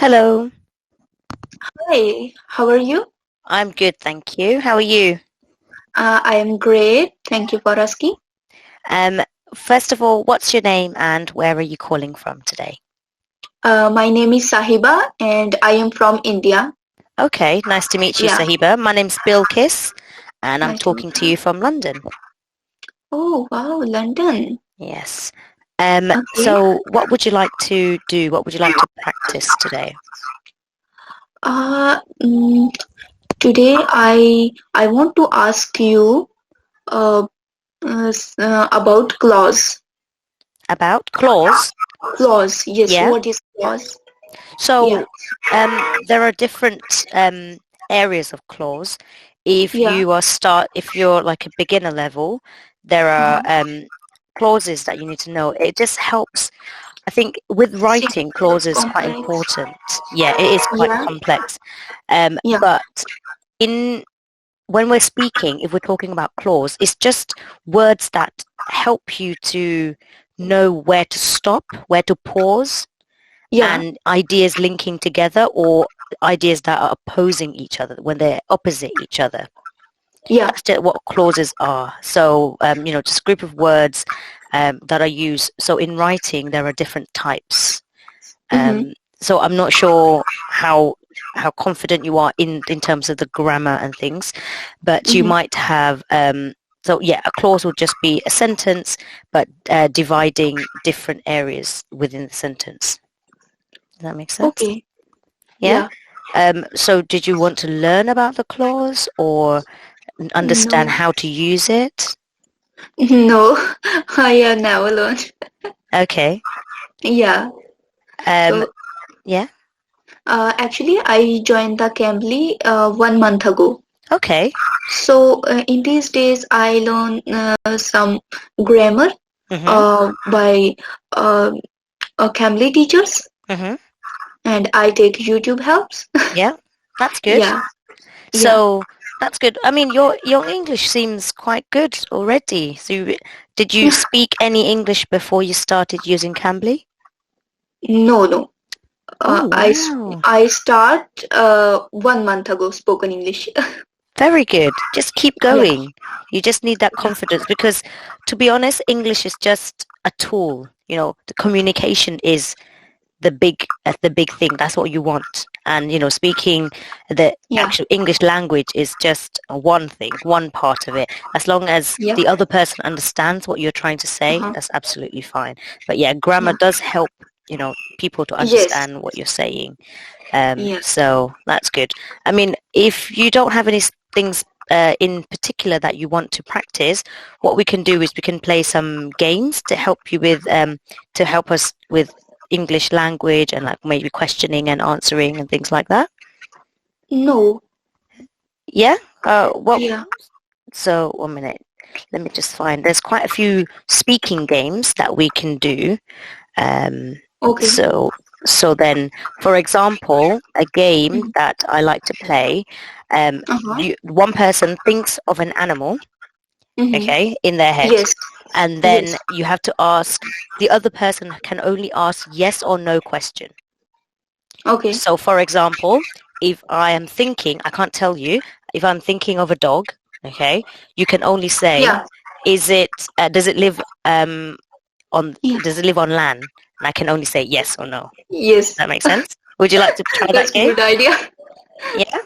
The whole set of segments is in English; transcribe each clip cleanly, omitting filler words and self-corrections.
Hello, Hi, how are you? I'm good, thank you. How are you? I am great. Thank you for asking. Um, First of all, what's your name and where are you calling from today? My name is Sahiba and I am from India. Okay, nice to meet you, Yeah, Sahiba. My name's Bilkis and I'm nice to meet talking to you. you from London. Oh, wow, London. Yes. Okay. So what would you like to do? What would you like to practice today? Uh, mm, Today I want to ask you uh, about clause. About clause? Clause. Yes, Yeah. what is clause? Yeah, So there are different areas of clause. yeah. If you're like a beginner level, there are Uh-huh. clauses that you need to know. It just helps. I think with writing, Simple, clause is quite complex. important. Yeah, it is quite Yeah, complex. yeah, But in when we're speaking, if we're talking about clause, it's just words that help you to know where to stop, where to pause, yeah, and ideas linking together or ideas that are opposing each other when they're opposite each other. yeah. That's just what clauses are. So, just a group of words that are used. So in writing, there are different types. Mm-hmm. So I'm not sure how confident you are in terms of the grammar and things, but you Mm-hmm. might have so yeah, a clause will just be a sentence, but dividing different areas within the sentence. Does that make sense? Okay. Yeah. Yeah. So did you want to learn about the clause or understand No. how to use it? No, I am now alone. Okay. Yeah. Um, So, yeah. actually, I joined the Cambly 1 month ago. Okay. So, in these days, I learn some grammar Mhm. by uh, Cambly teachers, Mhm. and I take YouTube helps. Yeah. That's good. Yeah, yeah. So that's good. I mean, your English seems quite good already. So did you speak any English before you started using Cambly? No, no. Oh, I wow. I start 1 month ago spoken English. Very good. Just keep Yeah, going. You just need that confidence because, to be honest, English is just a tool. The communication is the big thing. That's what you want. And, speaking the yeah, actual English language is just one thing, one part of it. As long as yeah. the other person understands what you're trying to say, Uh-huh. that's absolutely fine. But yeah, grammar Yeah. does help, people to Yes. understand what you're saying. Yeah. So that's good. I mean, if you don't have any things in particular that you want to practice, what we can do is we can play some games to help you with, to help us with English language and like maybe questioning and answering and things like that. No. Yeah. What? Yeah. So 1 minute. Let me just find. There's quite a few speaking games that we can do. Um, Okay. so so then, for example, a game Mhm. that I like to play, Uh-huh. one person thinks of an animal, Mm-hmm. okay, in their head, Yes. and Yes. then you have to ask the other person can only ask yes or no question. Okay. So, for example, if I am thinking, I can't tell you, if I'm thinking of a dog, okay, you can only say, Yeah. does it live Yeah. does it live on land? And I can only say yes or no. Yes. That makes sense? Would you like to try that That's a game? good idea. Yeah?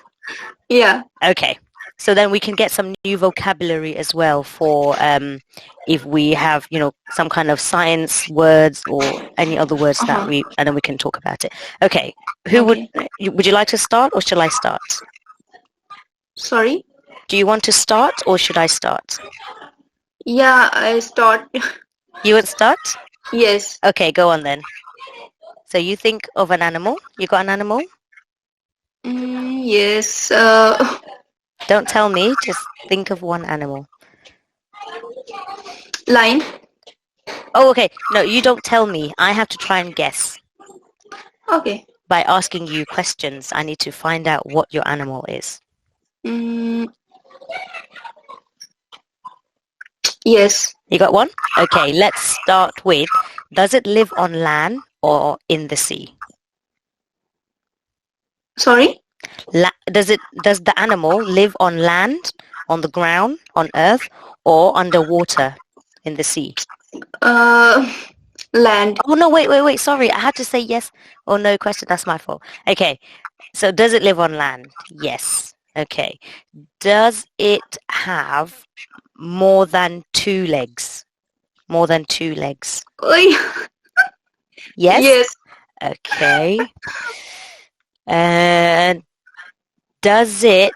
Yeah. Okay. So then we can get some new vocabulary as well for if we have, some kind of science words or any other words Uh-huh. and then we can talk about it. Okay. Okay. Would you like to start or shall I start? Sorry. Do you want to start or should I start? Yeah, I start. You want to start? Yes. Okay, go on then. So you think of an animal. You got an animal? Yes. Don't tell me. Just think of one animal. Line. Oh, okay. No, you don't tell me. I have to try and guess. Okay. By asking you questions, I need to find out what your animal is. Mm, yes. You got one? Okay, let's start with, does it live on land or in the sea? Sorry? Does the animal live on land, on the ground, on earth, or underwater in the sea? Land. Oh no, wait. Sorry, I had to say yes or no question. That's my fault. Okay, so does it live on land? Yes. Okay. Does it have more than 2 legs? More than 2 legs? Oh, Yes? yes. Okay. And does it,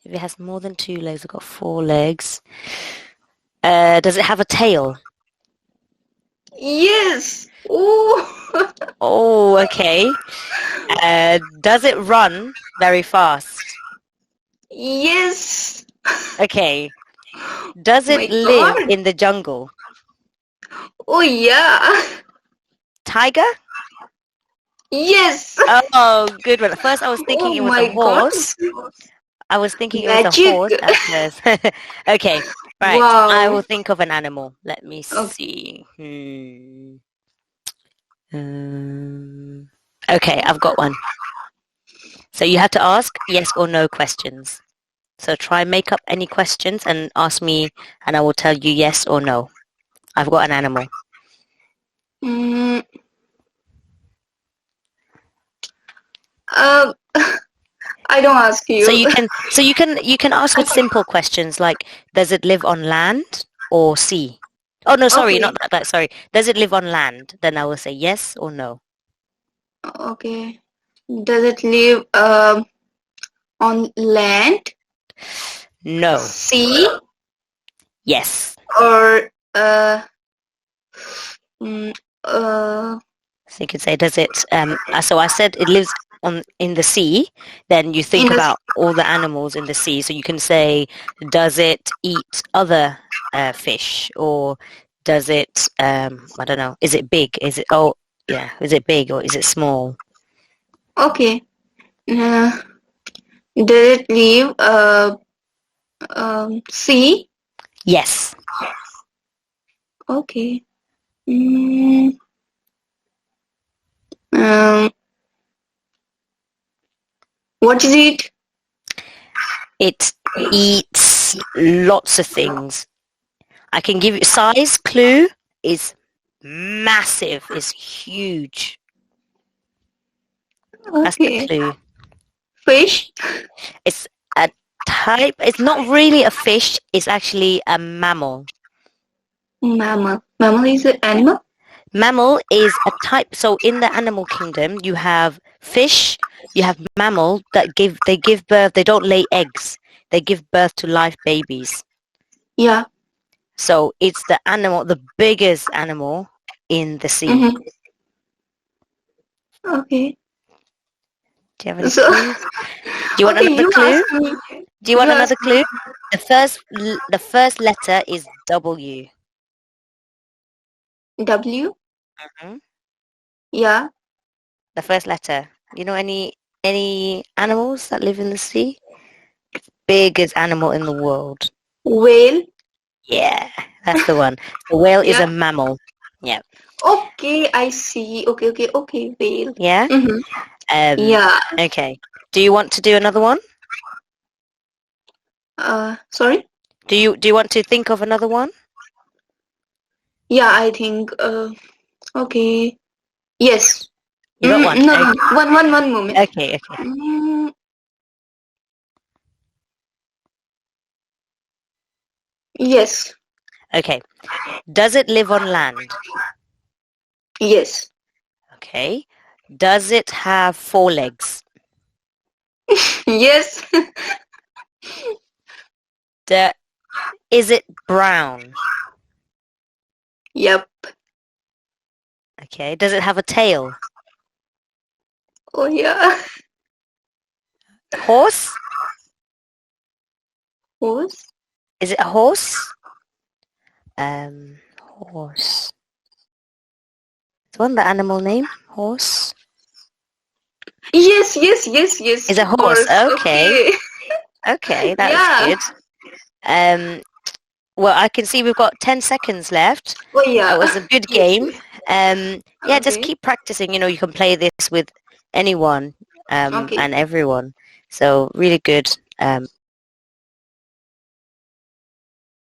if it has more than 2 legs, it's got 4 legs, does it have a tail? Yes. Oh. Oh, okay. Does it run very fast? Yes. Okay. Does My it live God. in the jungle? Oh, yeah. Tiger? Yes. Oh, good one. At first I was thinking Oh it was a my God. horse. I was thinking it was a Magic. horse at first. Okay, right. I will Wow. think of an animal. Let me Okay. see. Okay, I've got one. So you have to ask yes or no questions. So try make up any questions and ask me and I will tell you yes or no. I've got an animal. Mm, uh, I don't ask So you. you can ask with simple questions like does it live on land or sea? Oh no, sorry, Okay. not that. Sorry. Does it live on land? Then I will say yes or no. Okay. Does it live on land, No. sea, Yes. or mm, uh, So you could say does it so I said it lives on in the sea, then you in think the about all the animals in the sea. So you can say does it eat other fish or does it I don't know, is it big? Is it is it big or is it small? okay. Uh, does it live sea? Yes. Okay. Mm, um, what is it? It eats lots of things. I can give you size clue is massive, is huge. That's the Okay. clue. Fish? It's a type, it's not really a fish, it's actually a mammal. Mammal. Mammal is an animal? Mammal is a type, so in the animal kingdom you have fish, you have mammal that they give birth, they don't lay eggs, they give birth to live babies. Yeah. So it's the animal, the biggest animal in the sea. Mm-hmm. Okay. Do you have any So, clues? Do you want okay, another you clue? ask me. Do you You want ask another clue? me. The first letter is W. W? Mhm. Yeah. The first letter. You know any animals that live in the sea? Biggest animal in the world. Whale? Yeah, that's the one. The whale is a Yeah. mammal. Yeah. Okay, I see. Okay. Whale. Yeah? Mm-hmm. Um, Yeah. okay. Do you want to do another one? Sorry? Do you want to think of another one? Yeah, I think, okay. Yes. You got one. No, one moment. Okay. Mm, yes. Okay. Does it live on land? Yes. Okay. Does it have 4 legs? Yes. Do- is it brown? Yep. Okay. Does it have a tail? Oh, yeah. Horse? Horse? Is it a horse? Horse. Is one the animal name? Horse? Yes. Is a horse? Horse. Okay. Okay. Okay, that was Yeah. good. Well, I can see we've got 10 seconds left. Oh, That yeah. was a good Yes. game. Yeah, just Okay. keep practicing. You know, you can play this with anyone. Okay. and everyone. So really good